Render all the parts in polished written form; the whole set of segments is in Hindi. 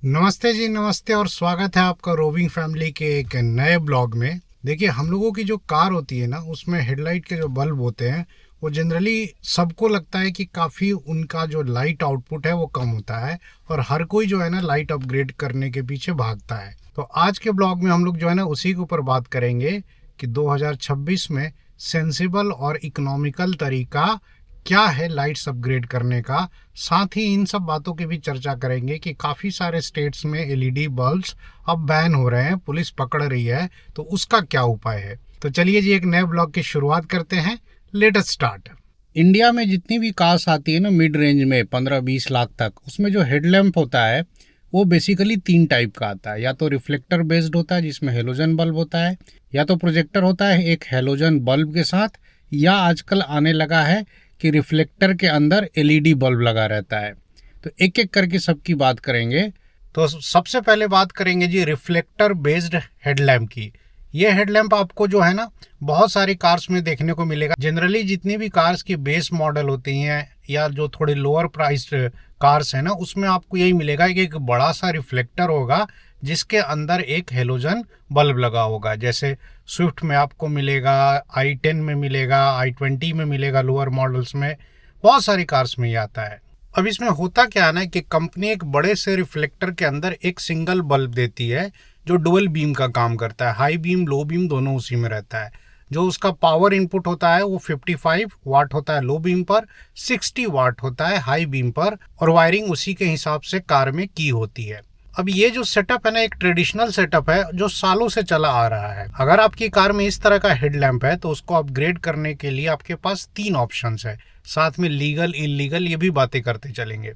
नमस्ते जी, नमस्ते और स्वागत है आपका रोविंग फैमिली के एक नए ब्लॉग में। देखिए, हम लोगों की जो कार होती है ना, उसमें हेडलाइट के जो बल्ब होते हैं वो जनरली सबको लगता है कि काफ़ी उनका जो लाइट आउटपुट है वो कम होता है और हर कोई जो है ना लाइट अपग्रेड करने के पीछे भागता है। तो आज के ब्लॉग में हम लोग जो है ना उसी के ऊपर बात करेंगे कि 2026 में सेंसिबल और इकोनॉमिकल तरीका क्या है लाइट्स अपग्रेड करने का। साथ ही इन सब बातों की भी चर्चा करेंगे कि काफ़ी सारे स्टेट्स में एलईडी बल्ब्स अब बैन हो रहे हैं, पुलिस पकड़ रही है, तो उसका क्या उपाय है। तो चलिए जी, एक नए ब्लॉग की शुरुआत करते हैं। Let us start. इंडिया में जितनी भी कार्स आती है ना मिड रेंज में 15-20 लाख तक, उसमें जो हेडलैम्प होता है वो बेसिकली 3 टाइप का आता है। या तो रिफ्लेक्टर बेस्ड होता है जिसमें हेलोजन बल्ब होता है, या तो प्रोजेक्टर होता है एक हेलोजन बल्ब के साथ, या आजकल आने लगा है कि रिफ्लेक्टर के अंदर एलईडी बल्ब लगा रहता है। तो एक एक करके सबकी बात करेंगे। तो सबसे पहले बात करेंगे जी रिफ्लेक्टर बेस्ड हेडलैम्प की। ये हेडलैम्प आपको जो है ना बहुत सारी कार्स में देखने को मिलेगा। जनरली जितनी भी कार्स की बेस मॉडल होती हैं या जो थोड़ी लोअर प्राइस्ड कार्स है ना, उसमें आपको यही मिलेगा कि एक बड़ा सा रिफ्लेक्टर होगा जिसके अंदर एक हेलोजन बल्ब लगा होगा। जैसे स्विफ्ट में आपको मिलेगा, i10 में मिलेगा, i20 में मिलेगा, लोअर मॉडल्स में बहुत सारी कार्स में ये आता है। अब इसमें होता क्या है ना कि कंपनी एक बड़े से रिफ्लेक्टर के अंदर एक सिंगल बल्ब देती है जो डुअल बीम का काम करता है। हाई बीम लो बीम दोनों उसी में रहता है। जो उसका पावर इनपुट होता है वो 55 वाट होता है लो बीम पर, 60 वाट होता है हाई बीम पर, और वायरिंग उसी के हिसाब से कार में की होती है। अब ये जो सेटअप है ना एक ट्रेडिशनल सेटअप है जो सालों से चला आ रहा है। अगर आपकी कार में इस तरह का हेडलैम्प है तो उसको अपग्रेड करने के लिए आपके पास 3 ऑप्शंस है। साथ में लीगल इलीगल ये भी बातें करते चलेंगे।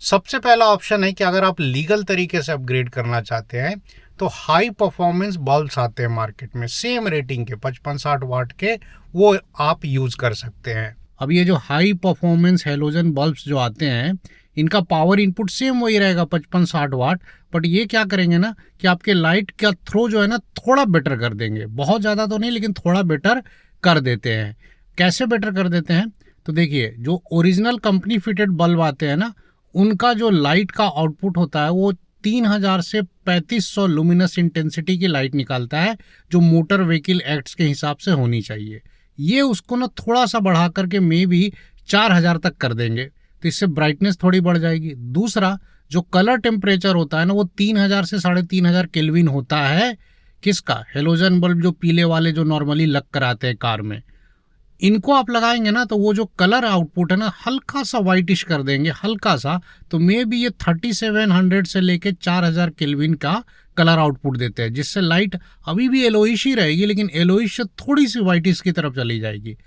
सबसे पहला ऑप्शन है कि अगर आप लीगल तरीके से अपग्रेड करना चाहते हैं तो हाई परफॉर्मेंस बल्ब्स आते हैं मार्केट में सेम रेटिंग के 55-60 वाट के, वो आप यूज कर सकते हैं। अब ये जो हाई परफॉर्मेंस हेलोजन बल्ब्स जो आते हैं इनका पावर इनपुट सेम वही रहेगा 55-60 वाट, बट ये क्या करेंगे ना कि आपके लाइट का थ्रो जो है ना थोड़ा बेटर कर देंगे। बहुत ज़्यादा तो नहीं लेकिन थोड़ा बेटर कर देते हैं। कैसे बेटर कर देते हैं? तो देखिए, जो ओरिजिनल कंपनी फिटेड बल्ब आते हैं ना उनका जो लाइट का आउटपुट होता है वो 3000 से 3500 लुमिनस इंटेंसिटी की लाइट निकालता है, जो मोटर व्हीकल एक्ट्स के हिसाब से होनी चाहिए। ये उसको ना थोड़ा सा बढ़ा करके मे भी 4000 तक कर देंगे, तो इससे ब्राइटनेस थोड़ी बढ़ जाएगी। दूसरा, जो कलर टेम्परेचर होता है ना वो 3000 से 3500 केल्विन होता है। किसका? हेलोजन बल्ब जो पीले वाले जो नॉर्मली लग कर आते हैं कार में, इनको आप लगाएंगे ना तो वो जो कलर आउटपुट है ना हल्का सा वाइटिश कर देंगे, हल्का सा। तो मे बी ये 3700 से लेके 4000 केल्विन का कलर आउटपुट देते हैं, जिससे लाइट अभी भी येलोइश ही रहेगी लेकिन येलोइश से थोड़ी सी वाइटिश की तरफ चली जाएगी।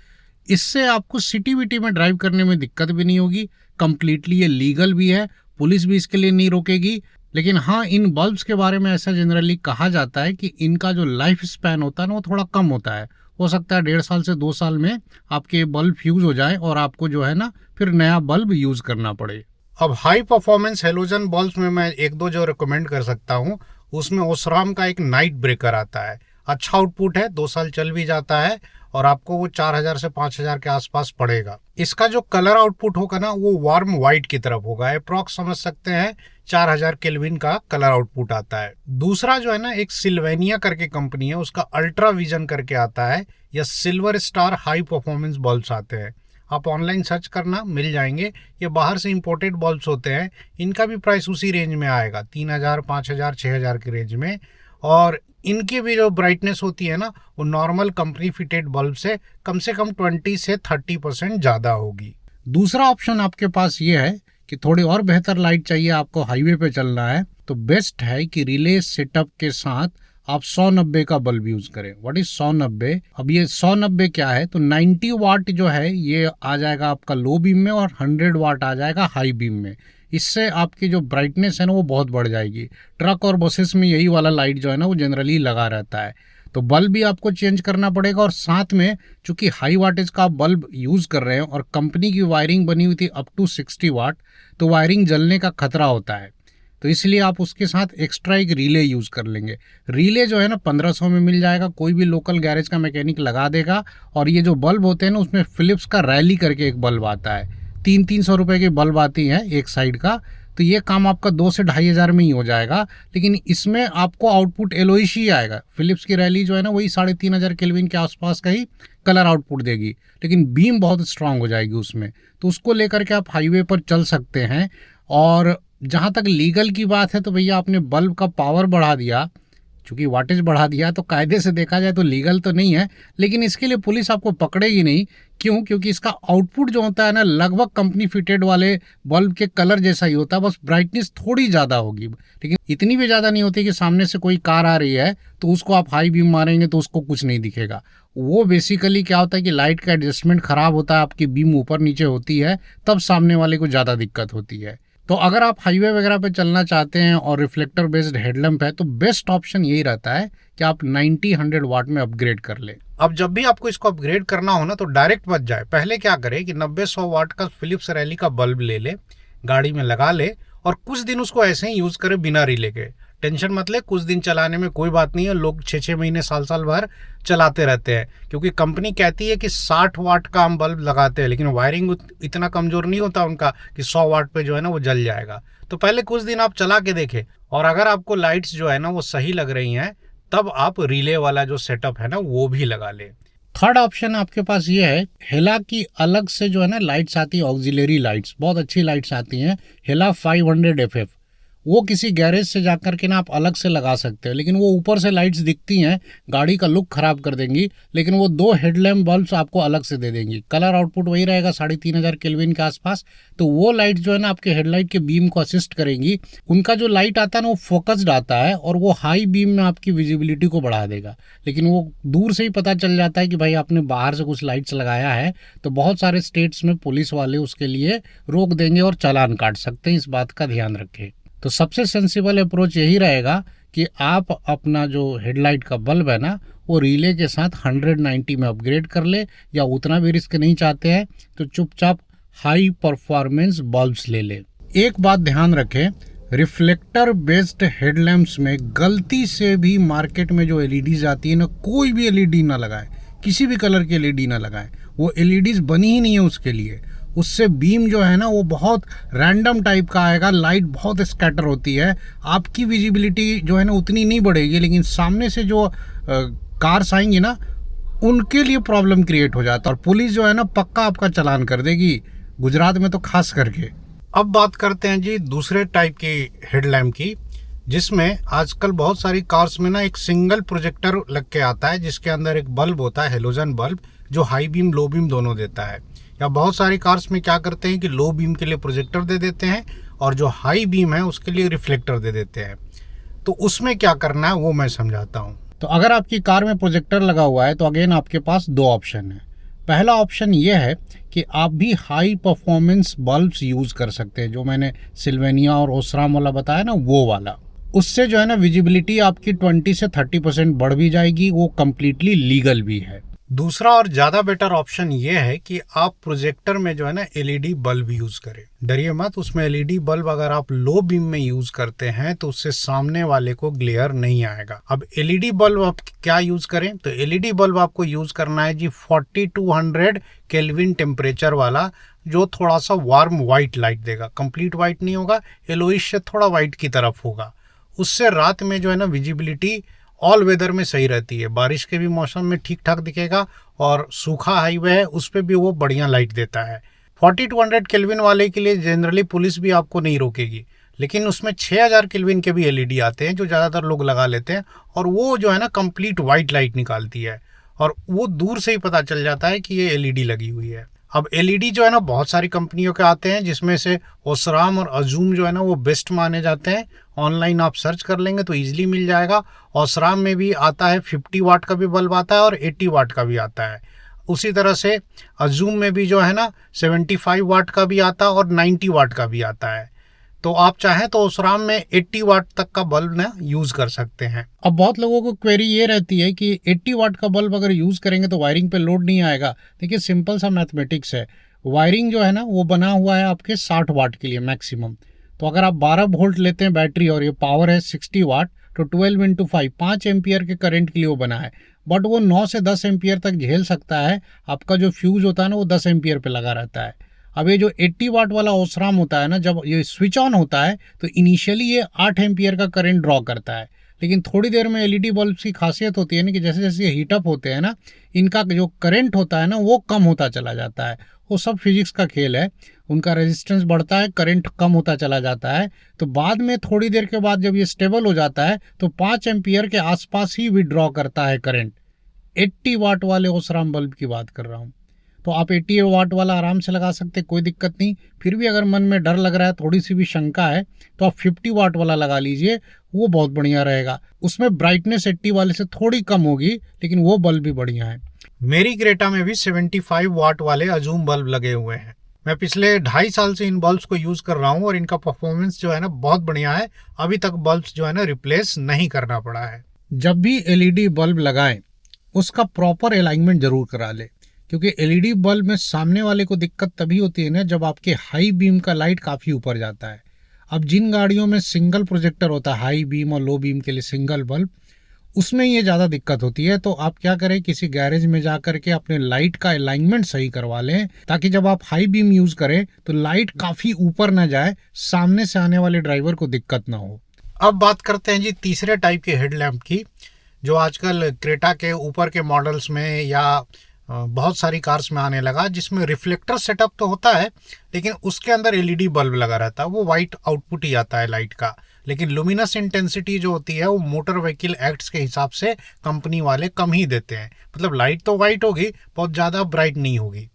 इससे आपको सिटी विटी में ड्राइव करने में दिक्कत भी नहीं होगी। कंप्लीटली ये लीगल भी है, पुलिस भी इसके लिए नहीं रोकेगी। लेकिन हाँ, इन बल्ब्स के बारे में ऐसा जनरली कहा जाता है कि इनका जो लाइफ स्पैन होता है ना वो थोड़ा कम होता है। हो सकता है 1.5 साल से 2 साल में आपके बल्ब फ्यूज हो जाए और आपको जो है ना फिर नया बल्ब यूज करना पड़े। अब हाई परफॉर्मेंस हेलोजन बल्ब्स में मैं एक दो जो रिकमेंड कर सकता हूँ, उसमें ओसराम का एक नाइट ब्रेकर आता है। अच्छा आउटपुट है, 2 साल चल भी जाता है और आपको वो 4000 से 5000 के आसपास पड़ेगा। इसका जो कलर आउटपुट होगा ना वो वार्म व्हाइट की तरफ होगा। अप्रॉक्स समझ सकते हैं 4000 केल्विन का कलर आउटपुट आता है। दूसरा जो है ना एक सिल्वेनिया करके कंपनी है, उसका अल्ट्रा विजन करके आता है, या silver star high performance bulbs आते हैं। आप ऑनलाइन सर्च करना, मिल जाएंगे। ये बाहर से इंपोर्टेड बल्ब्स होते हैं। इनका भी प्राइस उसी रेंज में आएगा, 3000, 5000, 6000 की रेंज में। और इनकी भी जो ब्राइटनेस होती है ना वो नॉर्मल कंपनी फिटेड बल्ब से कम 20 से 30% ज़्यादा होगी। दूसरा ऑप्शन आपके पास ये है कि थोड़ी और बेहतर लाइट चाहिए, आपको हाईवे पे चलना है, तो बेस्ट है कि रिले सेटअप के साथ आप 190 का बल्ब यूज करें। What is 190? अब ये 190 क्या है? तो 90 वाट जो है ये आ जाएगा आपका लो बीम में और 100 वाट आ जाएगा हाई बीम में। इससे आपकी जो ब्राइटनेस है ना वो बहुत बढ़ जाएगी। ट्रक और बसेस में यही वाला लाइट जो है ना वो जनरली लगा रहता है। तो बल्ब भी आपको चेंज करना पड़ेगा, और साथ में चूंकि हाई वाटेज का बल्ब यूज कर रहे हैं और कंपनी की वायरिंग बनी हुई थी अप टू 60 वाट, तो वायरिंग जलने का खतरा होता है। तो इसलिए आप उसके साथ एक्स्ट्रा एक रिले यूज कर लेंगे। रिले जो है ना 1500 में मिल जाएगा, कोई भी लोकल गैरेज का मैकेनिक लगा देगा। और ये जो बल्ब होते हैं ना उसमें फिलिप्स का रैली करके एक बल्ब आता है, 300-300 रुपए की बल्ब आती है एक साइड का, तो ये काम आपका 2 से 2,500 में ही हो जाएगा। लेकिन इसमें आपको आउटपुट एलोइश ही आएगा। फिलिप्स की रैली जो है ना वही 3,500 केल्विन के आसपास का ही कलर आउटपुट देगी, लेकिन बीम बहुत स्ट्रांग हो जाएगी उसमें। तो उसको लेकर के आप हाईवे पर चल सकते हैं। और जहाँ तक लीगल की बात है तो भैया आपने बल्ब का पावर बढ़ा दिया, चूंकि वाटेज बढ़ा दिया, तो कायदे से देखा जाए तो लीगल तो नहीं है, लेकिन इसके लिए पुलिस आपको पकड़ेगी नहीं। क्यों? क्योंकि इसका आउटपुट जो होता है ना लगभग कंपनी फिटेड वाले बल्ब के कलर जैसा ही होता है, बस ब्राइटनेस थोड़ी ज़्यादा होगी, लेकिन इतनी भी ज़्यादा नहीं होती कि सामने से कोई कार आ रही है तो उसको आप हाई बीम मारेंगे तो उसको कुछ नहीं दिखेगा। वो बेसिकली क्या होता है कि लाइट का एडजस्टमेंट खराब होता है, आपकी बीम ऊपर नीचे होती है, तब सामने वाले को ज़्यादा दिक्कत होती है। तो अगर आप हाईवे वगैरह पे चलना चाहते हैं और रिफ्लेक्टर बेस्ड हेडलैम्प है तो बेस्ट ऑप्शन यही रहता है कि आप 90-100 वाट में अपग्रेड कर ले। अब जब भी आपको इसको अपग्रेड करना हो ना तो डायरेक्ट मत जाए, पहले क्या करे कि 90-100 वाट का फिलिप्स रैली का बल्ब ले ले, गाड़ी में लगा ले और कुछ दिन उसको ऐसे ही यूज करे बिना रिले के। टेंशन मत ले, कुछ दिन चलाने में कोई बात नहीं है। लोग 6-6 महीने साल भर चलाते रहते हैं, क्योंकि कंपनी कहती है कि 60 वाट का हम बल्ब लगाते हैं, लेकिन वायरिंग इतना कमजोर नहीं होता उनका कि 100 वाट पे जो है ना वो जल जाएगा। तो पहले कुछ दिन आप चला के देखें, और अगर आपको लाइट्स जो है ना वो सही लग रही हैं तब आप रिले वाला जो सेटअप है ना वो भी लगा ले। थर्ड ऑप्शन आपके पास ये है, हेला की अलग से जो है ना लाइट्स आती है, ऑक्सिलरी लाइट्स, बहुत अच्छी लाइट्स आती हैं, हेला 500 FF। वो किसी गैरेज से जाकर के ना आप अलग से लगा सकते हैं, लेकिन वो ऊपर से लाइट्स दिखती हैं, गाड़ी का लुक खराब कर देंगी, लेकिन वो 2 हेडलैम्प बल्ब्स आपको अलग से दे देंगी। कलर आउटपुट वही रहेगा 3,500 केल्विन के आसपास। तो वो लाइट जो है ना आपके हेडलाइट के बीम को असिस्ट करेंगी। उनका जो लाइट आता है ना वो फोकस्ड आता है और वो हाई बीम में आपकी विजिबिलिटी को बढ़ा देगा, लेकिन वो दूर से ही पता चल जाता है कि भाई आपने बाहर से कुछ लाइट्स लगाया है। तो बहुत सारे स्टेट्स में पुलिस वाले उसके लिए रोक देंगे और चालान काट सकते हैं, इस बात का ध्यान रखें। तो सबसे सेंसिबल अप्रोच यही रहेगा कि आप अपना जो हेडलाइट का बल्ब है ना वो रिले के साथ 190 में अपग्रेड कर ले, या उतना भी रिस्क नहीं चाहते हैं तो चुपचाप हाई परफॉर्मेंस बल्ब्स ले ले। एक बात ध्यान रखें, रिफ्लेक्टर बेस्ड हेडलैम्प्स में गलती से भी मार्केट में जो एलईडीज आती है ना, कोई भी एलईडी ना लगाए, किसी भी कलर की एलईडी ना लगाए। वो एलईडीज बनी ही नहीं है उसके लिए। उससे बीम जो है ना वो बहुत रैंडम टाइप का आएगा, लाइट बहुत स्कैटर होती है, आपकी विजिबिलिटी जो है ना उतनी नहीं बढ़ेगी, लेकिन सामने से जो कार्स आएंगी ना उनके लिए प्रॉब्लम क्रिएट हो जाता है और पुलिस जो है ना पक्का आपका चालान कर देगी, गुजरात में तो खास करके। अब बात करते हैं जी दूसरे टाइप की हेडलैम्प की, जिसमें आजकल बहुत सारी कार्स में ना एक सिंगल प्रोजेक्टर लग के आता है, जिसके अंदर एक बल्ब होता है, हेलोजन बल्ब, जो हाई बीम लो बीम दोनों देता है। या बहुत सारी कार्स में क्या करते हैं कि लो बीम के लिए प्रोजेक्टर दे देते हैं और जो हाई बीम है उसके लिए रिफ्लेक्टर दे देते हैं। तो उसमें क्या करना है वो मैं समझाता हूँ। तो अगर आपकी कार में प्रोजेक्टर लगा हुआ है तो अगेन आपके पास 2 ऑप्शन है। पहला ऑप्शन ये है कि आप भी हाई परफॉर्मेंस बल्ब्स यूज़ कर सकते हैं, जो मैंने सिल्वेनिया और ओसराम वाला बताया ना वो वाला। उससे जो है ना विजिबिलिटी आपकी 20 से 30% बढ़ भी जाएगी, वो कम्प्लीटली लीगल भी है। दूसरा और ज़्यादा बेटर ऑप्शन ये है कि आप प्रोजेक्टर में जो है ना एलईडी बल्ब यूज़ करें। डरिए मत, उसमें एलईडी बल्ब अगर आप लो बीम में यूज़ करते हैं तो उससे सामने वाले को ग्लेयर नहीं आएगा। अब एलईडी बल्ब आप क्या यूज़ करें, तो एलईडी बल्ब आपको यूज़ करना है जी 4200 केल्विन टेम्परेचर वाला, जो थोड़ा सा वार्म वाइट लाइट देगा। कंप्लीट वाइट नहीं होगा, येलोइश से थोड़ा वाइट की तरफ होगा। उससे रात में जो है ना विजिबिलिटी ऑल वेदर में सही रहती है, बारिश के भी मौसम में ठीक ठाक दिखेगा, और सूखा हाईवे है उस पर भी वो बढ़िया लाइट देता है। 4200 केल्विन वाले के लिए जनरली पुलिस भी आपको नहीं रोकेगी, लेकिन उसमें 6000 केल्विन के भी एलईडी आते हैं जो ज़्यादातर लोग लगा लेते हैं, और वो जो है ना कंप्लीट वाइट लाइट निकालती है और वो दूर से ही पता चल जाता है कि ये एलईडी लगी हुई है। अब एलईडी जो है ना बहुत सारी कंपनियों के आते हैं, जिसमें से ओसराम और अजूम जो है ना वो बेस्ट माने जाते हैं। ऑनलाइन आप सर्च कर लेंगे तो इजीली मिल जाएगा। ओसराम में भी आता है 50 वाट का भी बल्ब आता है और 80 वाट का भी आता है। उसी तरह से अजूम में भी जो है ना 75 वाट का भी आता है और 90 वाट का भी आता है। तो आप चाहें तो ओसराम में 80 वाट तक का बल्ब ना यूज़ कर सकते हैं। अब बहुत लोगों को क्वेरी ये रहती है कि 80 वाट का बल्ब अगर यूज़ करेंगे तो वायरिंग पे लोड नहीं आएगा। देखिए सिंपल सा मैथमेटिक्स है, वायरिंग जो है ना वो बना हुआ है आपके 60 वाट के लिए मैक्सिमम। तो अगर आप 12 वोल्ट लेते हैं बैटरी और ये पावर है 60 वाट, तो 12 × 5 5 एम्पियर के करंट के लिए वो बना है। बट वो 9 से 10 एम्पियर तक झेल सकता है। आपका जो फ्यूज़ होता है ना वो 10 एम्पियर पे लगा रहता है। अब ये जो 80 वाट वाला ओसराम होता है ना, जब ये स्विच ऑन होता है तो इनिशियली ये 8 एम्पियर का करंट ड्रॉ करता है, लेकिन थोड़ी देर में एलईडी बल्ब की खासियत होती है ना कि जैसे जैसे ये हीटअप होते हैं ना, इनका जो करंट होता है ना वो कम होता चला जाता है। वो सब फिजिक्स का खेल है। उनका रेजिस्टेंस बढ़ता है, करंट कम होता चला जाता है, तो बाद में थोड़ी देर के बाद जब ये स्टेबल हो जाता है तो 5 एम्पियर के आसपास ही विड्रॉ करता है करंट। 80 वाट वाले ओसराम बल्ब की बात कर रहा हूँ। तो आप 80 वाट वाला आराम से लगा सकते, कोई दिक्कत नहीं। फिर भी अगर मन में डर लग रहा है, थोड़ी सी भी शंका है, तो आप 50 वाट वाला लगा लीजिए, वो बहुत बढ़िया रहेगा। उसमें ब्राइटनेस 80 वाले से थोड़ी कम होगी, लेकिन वो बल्ब भी बढ़िया है। मेरी क्रेटा में भी 75 वाट वाले अजूम बल्ब लगे हुए हैं। मैं पिछले 2.5 साल से इन बल्ब्स को यूज कर रहा हूँ और इनका परफॉर्मेंस जो है ना बहुत बढ़िया है। अभी तक बल्ब्स जो है ना रिप्लेस नहीं करना पड़ा है। जब भी एलईडी बल्ब लगाएं, उसका प्रॉपर अलाइनमेंट जरूर करा ले, क्योंकि एलईडी बल्ब में सामने वाले को दिक्कत तभी होती है ना जब आपके हाई बीम का लाइट काफ़ी ऊपर जाता है। अब जिन गाड़ियों में सिंगल प्रोजेक्टर होता है, हाई बीम और लो बीम के लिए सिंगल बल्ब, उसमें ये ज़्यादा दिक्कत होती है। तो आप क्या करें, किसी गैरेज में जा करके अपने लाइट का अलाइनमेंट सही करवा लें, ताकि जब आप हाई बीम यूज़ करें तो लाइट काफ़ी ऊपर ना जाए, सामने से आने वाले ड्राइवर को दिक्कत ना हो। अब बात करते हैं जी तीसरे टाइप के हेडलैम्प की, जो आजकल क्रेटा के ऊपर के मॉडल्स में या बहुत सारी कार्स में आने लगा, जिसमें रिफ्लेक्टर सेटअप तो होता है लेकिन उसके अंदर एलईडी बल्ब लगा रहता है। वो वाइट आउटपुट ही आता है लाइट का, लेकिन लुमिनस इंटेंसिटी जो होती है वो मोटर व्हीकल एक्ट्स के हिसाब से कंपनी वाले कम ही देते हैं। मतलब लाइट तो वाइट होगी, बहुत ज़्यादा ब्राइट नहीं होगी।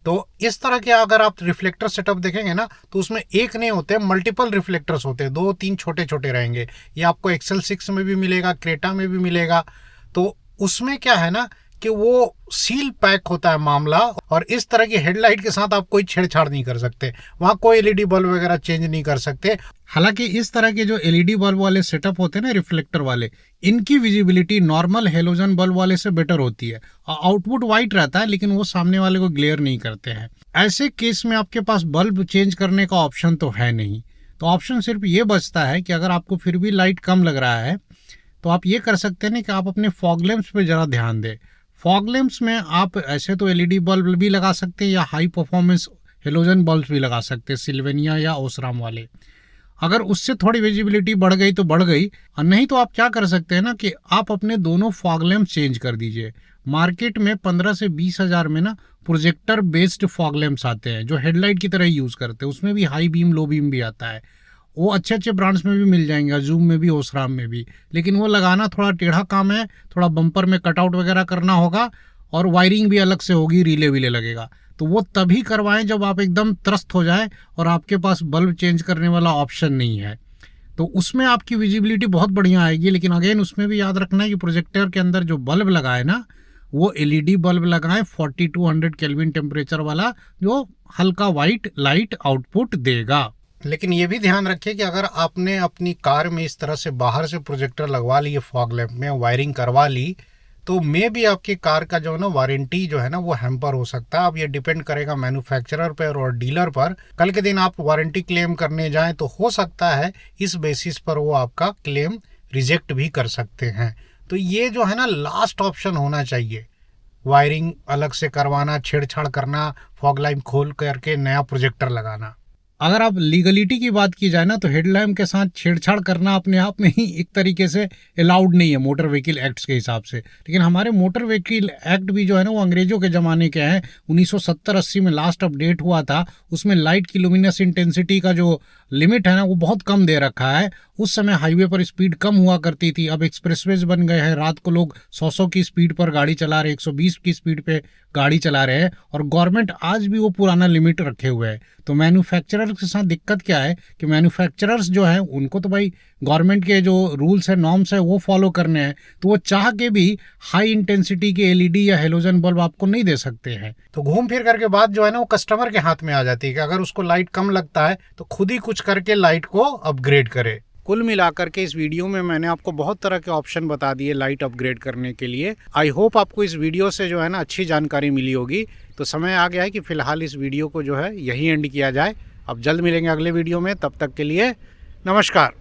तो इस तरह के अगर आप रिफ्लेक्टर सेटअप देखेंगे ना, तो उसमें एक नहीं होते, मल्टीपल रिफ्लेक्टर्स होते हैं, 2-3 छोटे छोटे रहेंगे। ये आपको एक्सेल 6 में भी मिलेगा, क्रेटा में भी मिलेगा। तो उसमें क्या है ना कि वो सील पैक होता है मामला, और इस तरह की हेडलाइट के साथ आप कोई छेड़छाड़ नहीं कर सकते। वहाँ कोई एलईडी बल्ब वगैरह चेंज नहीं कर सकते। हालांकि इस तरह के जो एलईडी बल्ब वाले सेटअप होते हैं ना, रिफ्लेक्टर वाले, इनकी विजिबिलिटी नॉर्मल हेलोजन बल्ब वाले से बेटर होती है। आउटपुट वाइट रहता है, लेकिन वो सामने वाले को ग्लेयर नहीं करते हैं। ऐसे केस में आपके पास बल्ब चेंज करने का ऑप्शन तो है नहीं। तो ऑप्शन सिर्फ ये बचता है कि अगर आपको फिर भी लाइट कम लग रहा है तो आप ये कर सकते हैं ना कि आप अपने फॉग लैंप्स पे ज़रा ध्यान दें। फॉग लैंप्स में आप ऐसे तो एलईडी बल्ब भी लगा सकते हैं या हाई परफॉर्मेंस हेलोजन बल्ब भी लगा सकते हैं, सिल्वेनिया या ओसराम वाले। अगर उससे थोड़ी विजिबिलिटी बढ़ गई तो बढ़ गई, और नहीं तो आप क्या कर सकते हैं ना कि आप अपने दोनों फॉग लैंप चेंज कर दीजिए। मार्केट में 15 से 20 हज़ार में ना प्रोजेक्टर बेस्ड फॉग लैंप्स आते हैं, जो हेडलाइट की तरह यूज़ करते हैं। उसमें भी हाई बीम लो बीम भी आता है। वो अच्छे अच्छे ब्रांड्स में भी मिल जाएंगे, जूम में भी, ओसराम में भी। लेकिन वो लगाना थोड़ा टेढ़ा काम है, थोड़ा बम्पर में कटआउट वगैरह करना होगा, और वायरिंग भी अलग से होगी, रिले विले लगेगा। तो वो तभी करवाएं जब आप एकदम त्रस्त हो जाए और आपके पास बल्ब चेंज करने वाला ऑप्शन नहीं है। तो उसमें आपकी विजिबिलिटी बहुत बढ़िया आएगी। लेकिन अगेन उसमें भी याद रखना है कि प्रोजेक्टर के अंदर जो बल्ब लगाए ना, वो एलईडी बल्ब लगाएं 4200 केल्विन टेम्परेचर वाला, जो हल्का वाइट लाइट आउटपुट देगा। लेकिन ये भी ध्यान रखिए कि अगर आपने अपनी कार में इस तरह से बाहर से प्रोजेक्टर लगवा लिए, फॉग लैंप में वायरिंग करवा ली, तो मे भी आपकी कार का जो है ना वारंटी जो है ना वो हैम्पर हो सकता है। अब ये डिपेंड करेगा मैन्युफैक्चरर पर और डीलर पर। कल के दिन आप वारंटी क्लेम करने जाएं तो हो सकता है इस बेसिस पर वो आपका क्लेम रिजेक्ट भी कर सकते हैं। तो ये जो है ना लास्ट ऑप्शन होना चाहिए, वायरिंग अलग से करवाना, छेड़छाड़ करना, फॉग लाइट खोल करके नया प्रोजेक्टर लगाना। अगर आप लीगलिटी की बात की जाए ना, तो हेडलैम्प के साथ छेड़छाड़ करना अपने आप में ही एक तरीके से अलाउड नहीं है मोटर व्हीकल एक्ट्स के हिसाब से। लेकिन हमारे मोटर व्हीकल एक्ट भी जो है ना वो अंग्रेजों के ज़माने के हैं। 1970-80 में लास्ट अपडेट हुआ था। उसमें लाइट की लुमिनस इंटेंसिटी का जो लिमिट है ना वो बहुत कम दे रखा है। उस समय हाईवे पर स्पीड कम हुआ करती थी, अब एक्सप्रेसवेज बन गए हैं। रात को लोग 100 की स्पीड पर गाड़ी चला रहे, 120 की स्पीड पे गाड़ी चला रहे हैं, और गवर्नमेंट आज भी वो पुराना लिमिट रखे हुए है। तो मैन्युफैक्चरर के साथ दिक्कत क्या है कि मैन्युफैक्चरर्स जो है उनको तो भाई गवर्नमेंट के जो रूल्स है, नॉर्म्स है, वो फॉलो करने हैं। तो वो चाह के भी हाई इंटेंसिटी के एलईडी या हेलोजन बल्ब आपको नहीं दे सकते हैं। तो घूम फिर करके बात जो है ना वो कस्टमर के हाथ में आ जाती है कि अगर उसको लाइट कम लगता है तो खुद ही कुछ करके लाइट को अपग्रेड करे। कुल मिलाकर के इस वीडियो में मैंने आपको बहुत तरह के ऑप्शन बता दिए लाइट अपग्रेड करने के लिए। आई होप आपको इस वीडियो से जो है ना अच्छी जानकारी मिली होगी। तो समय आ गया है कि फिलहाल इस वीडियो को जो है यहीं एंड किया जाए। अब जल्द मिलेंगे अगले वीडियो में, तब तक के लिए नमस्कार।